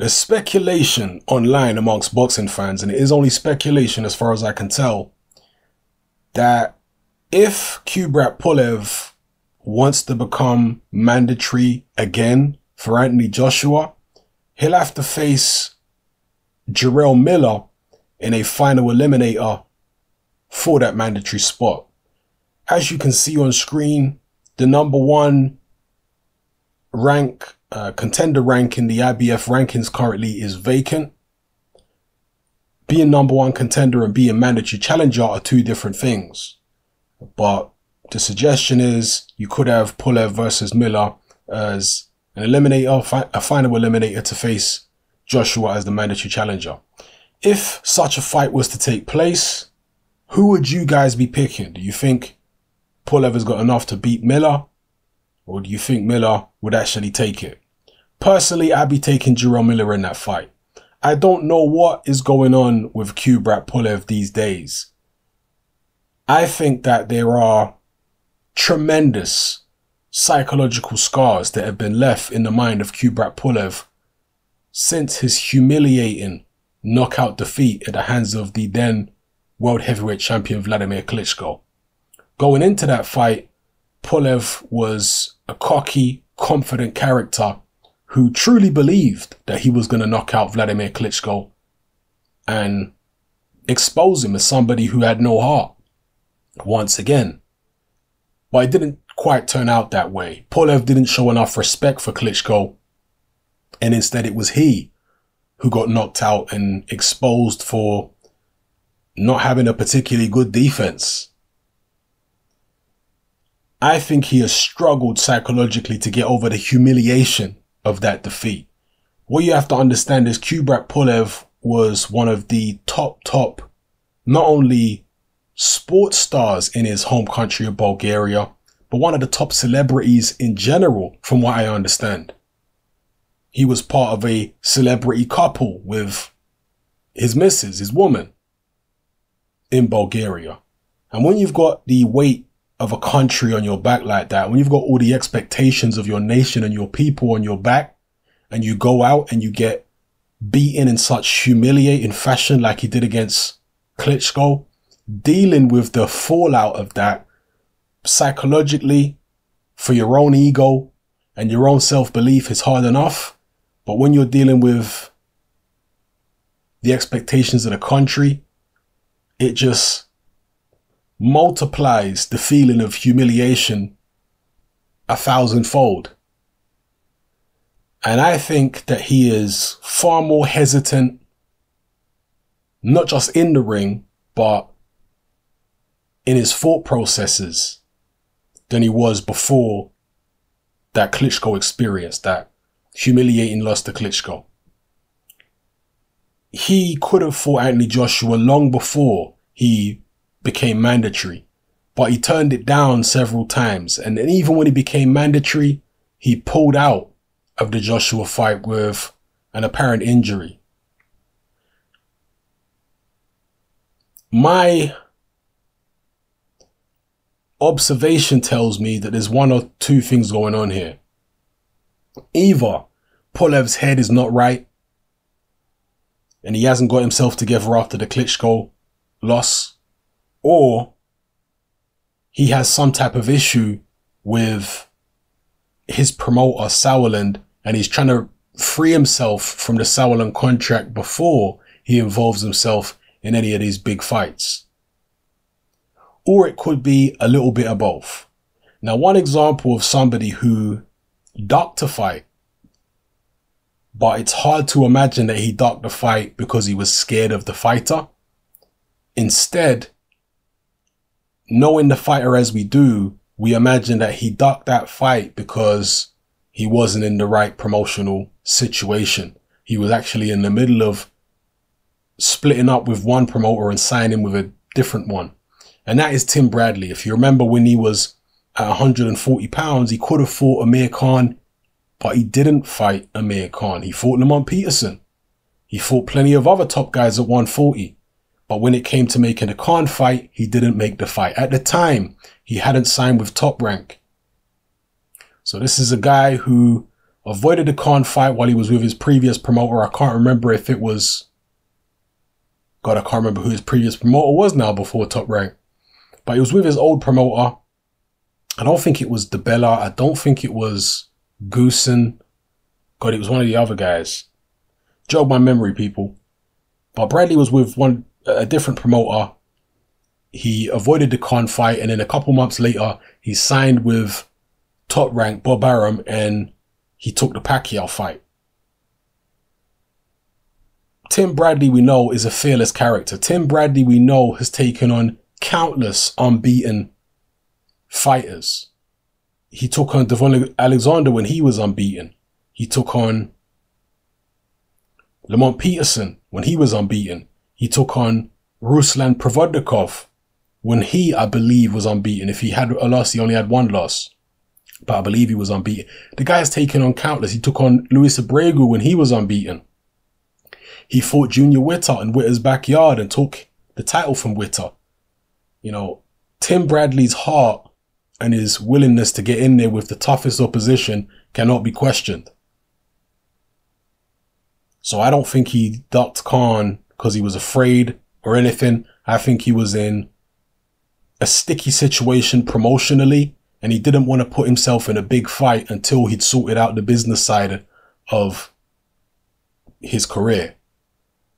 There's speculation online amongst boxing fans, and it is only speculation as far as I can tell, that if Kubrat Pulev wants to become mandatory again for Anthony Joshua, he'll have to face Jarrell Miller in a final eliminator for that mandatory spot. As you can see on screen, the #1 contender rank in the IBF rankings currently is vacant. Being #1 contender and being mandatory challenger are two different things. But the suggestion is you could have Pulev versus Miller as an eliminator, a final eliminator to face Joshua as the mandatory challenger. If such a fight was to take place, who would you guys be picking? Do you think Pulev has got enough to beat Miller? Or do you think Miller would actually take it? Personally, I'd be taking Jarrell Miller in that fight. I don't know what is going on with Kubrat Pulev these days. I think that there are tremendous psychological scars that have been left in the mind of Kubrat Pulev since his humiliating knockout defeat at the hands of the then world heavyweight champion Vladimir Klitschko. Going into that fight, Pulev was a cocky, confident character who truly believed that he was going to knock out Vladimir Klitschko and expose him as somebody who had no heart once again. But it didn't quite turn out that way. Pulev didn't show enough respect for Klitschko, and instead it was he who got knocked out and exposed for not having a particularly good defense. I think he has struggled psychologically to get over the humiliation of that defeat. What you have to understand is Kubrat Pulev was one of the top, not only sports stars in his home country of Bulgaria, but one of the top celebrities in general, from what I understand. He was part of a celebrity couple with his missus, his woman, in Bulgaria. And when you've got the weight of a country on your back like that, when you've got all the expectations of your nation and your people on your back, and you go out and you get beaten in such humiliating fashion like he did against Klitschko, dealing with the fallout of that psychologically for your own ego and your own self-belief is hard enough. But when you're dealing with the expectations of the country, it just multiplies the feeling of humiliation 1,000-fold. And I think that he is far more hesitant, not just in the ring, but in his thought processes than he was before that Klitschko experience, that humiliating loss to Klitschko. He could have fought Anthony Joshua long before he became mandatory, but he turned it down several times. And then even when he became mandatory, he pulled out of the Joshua fight with an apparent injury. My observation tells me that there's one or two things going on here. Either Pulev's head is not right and he hasn't got himself together after the Klitschko loss, or he has some type of issue with his promoter Sauerland and he's trying to free himself from the Sauerland contract before he involves himself in any of these big fights. Or it could be a little bit of both. Now, one example of somebody who ducked a fight, but it's hard to imagine that he ducked the fight because he was scared of the fighter. Instead, knowing the fighter as we do, we imagine that he ducked that fight because he wasn't in the right promotional situation. He was actually in the middle of splitting up with one promoter and signing with a different one. And that is Tim Bradley. If you remember, when he was at 140 pounds, he could have fought Amir Khan, but he didn't fight Amir Khan. He fought Lamont Peterson. He fought plenty of other top guys at 140. But when it came to making a Khan fight, he didn't make the fight. At the time, he hadn't signed with Top Rank. So this is a guy who avoided the Khan fight while he was with his previous promoter. I can't remember if it was... God, I can't remember who his previous promoter was now before Top Rank. But he was with his old promoter. I don't think it was DeBella. I don't think it was Goosen. God, it was one of the other guys. Jog my memory, people. But Bradley was with a different promoter. He avoided the Khan fight, and then a couple months later, he signed with Top Rank Bob Arum, and he took the Pacquiao fight. Tim Bradley, we know, is a fearless character. Tim Bradley, we know, has taken on countless unbeaten fighters. He took on Devon Alexander when he was unbeaten. He took on Lamont Peterson when he was unbeaten. He took on Ruslan Provodnikov when he, I believe, was unbeaten. If he had a loss, he only had one loss. But I believe he was unbeaten. The guy's taken on countless. He took on Luis Abregu when he was unbeaten. He fought Junior Witter in Witter's backyard and took the title from Witter. You know, Tim Bradley's heart and his willingness to get in there with the toughest opposition cannot be questioned. So I don't think he ducked Khan because he was afraid or anything. I think he was in a sticky situation promotionally, and he didn't want to put himself in a big fight until he'd sorted out the business side of his career.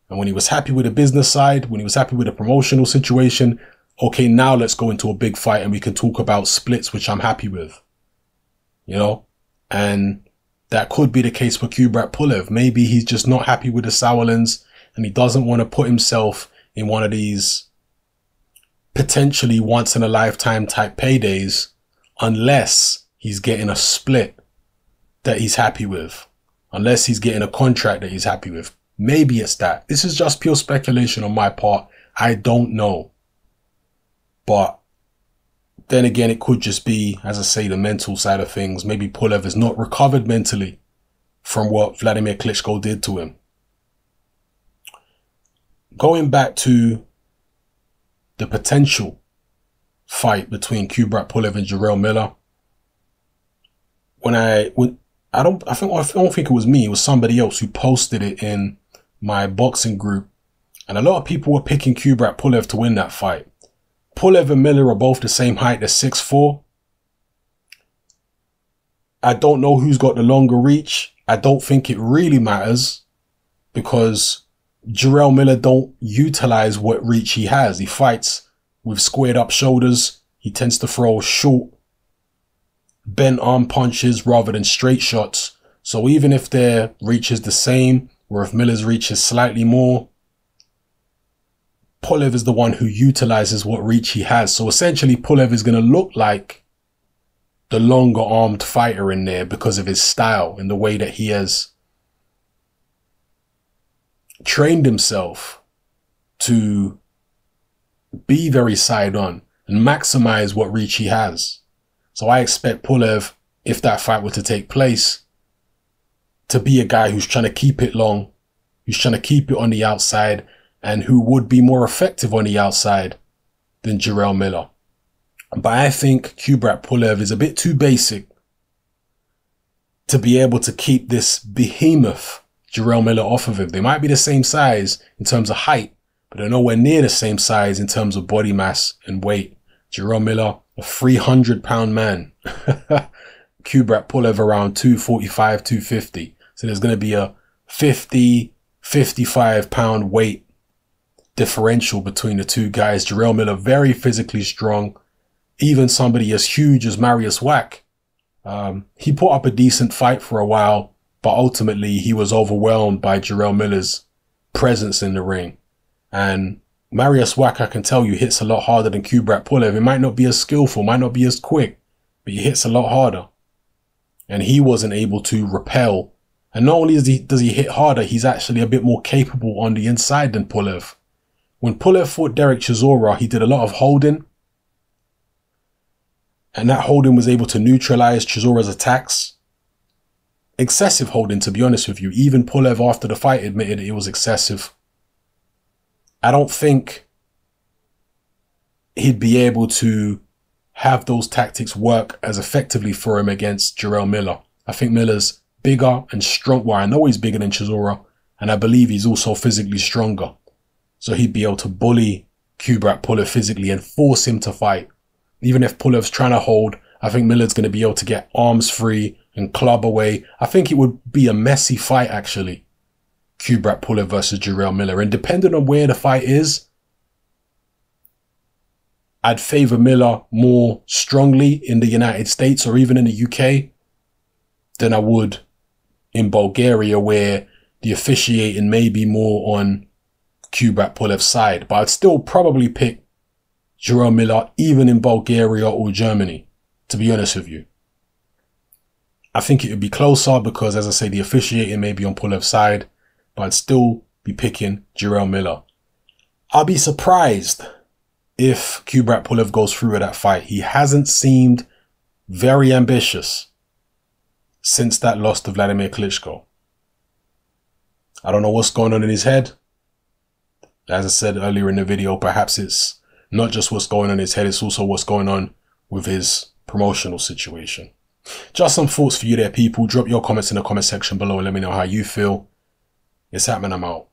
And when he was happy with the business side, when he was happy with the promotional situation, okay, now let's go into a big fight and we can talk about splits, which I'm happy with. You know? And that could be the case for Kubrat Pulev. Maybe he's just not happy with the Sauerlands and he doesn't want to put himself in one of these potentially once in a lifetime type paydays unless he's getting a split that he's happy with. Unless he's getting a contract that he's happy with. Maybe it's that. This is just pure speculation on my part. I don't know. But then again, it could just be, as I say, the mental side of things. Maybe Pulev has not recovered mentally from what Vladimir Klitschko did to him. Going back to the potential fight between Kubrat Pulev and Jarrell Miller. I don't think it was me. It was somebody else who posted it in my boxing group. And a lot of people were picking Kubrat Pulev to win that fight. Pulev and Miller are both the same height. They're 6'4". I don't know who's got the longer reach. I don't think it really matters because Jarrell Miller don't utilize what reach he has. He fights with squared up shoulders. He tends to throw short, bent arm punches rather than straight shots. So even if their reach is the same, or if Miller's reach is slightly more, Pulev is the one who utilizes what reach he has. So essentially Pulev is going to look like the longer armed fighter in there because of his style and the way that he has trained himself to be very side on and maximize what reach he has. So I expect Pulev, if that fight were to take place, to be a guy who's trying to keep it long, who's trying to keep it on the outside, and who would be more effective on the outside than Jarrell Miller. But I think Kubrat Pulev is a bit too basic to be able to keep this behemoth Jarrell Miller off of him. They might be the same size in terms of height, but they're nowhere near the same size in terms of body mass and weight. Jarrell Miller, a 300-pound man. Kubrat Pulev around 245, 250. So there's going to be a 50, 55-pound weight differential between the two guys. Jarrell Miller, very physically strong. Even somebody as huge as Marius Wack. He put up a decent fight for a while, but ultimately he was overwhelmed by Jarrell Miller's presence in the ring. And Marius Wack, I can tell you, hits a lot harder than Kubrat Pulev. It might not be as skillful, might not be as quick, but he hits a lot harder. And he wasn't able to repel. And not only does he hit harder, he's actually a bit more capable on the inside than Pulev. When Pulev fought Derek Chisora, he did a lot of holding. And that holding was able to neutralize Chisora's attacks. Excessive holding, to be honest with you. Even Pulev after the fight admitted it was excessive. I don't think he'd be able to have those tactics work as effectively for him against Jarrell Miller. I think Miller's bigger and strong. Well, I know he's bigger than Chisora, and I believe he's also physically stronger. So he'd be able to bully Kubrat Pulev physically and force him to fight. Even if Pulev's trying to hold, I think Miller's going to be able to get arms free and club away. I think it would be a messy fight, actually. Kubrat Pulev versus Jarrell Miller. And depending on where the fight is, I'd favour Miller more strongly in the United States or even in the UK than I would in Bulgaria, where the officiating may be more on Kubrat Pulev's side. But I'd still probably pick Jarrell Miller even in Bulgaria or Germany, to be honest with you. I think it would be closer because, as I say, the officiating may be on Pulev's side, but I'd still be picking Jarrell Miller. I'll be surprised if Kubrat Pulev goes through with that fight. He hasn't seemed very ambitious since that loss to Vladimir Klitschko. I don't know what's going on in his head. As I said earlier in the video, perhaps it's not just what's going on in his head, it's also what's going on with his promotional situation. Just some thoughts for you there, people. Drop your comments in the comment section below and let me know how you feel. It's happening. I'm out.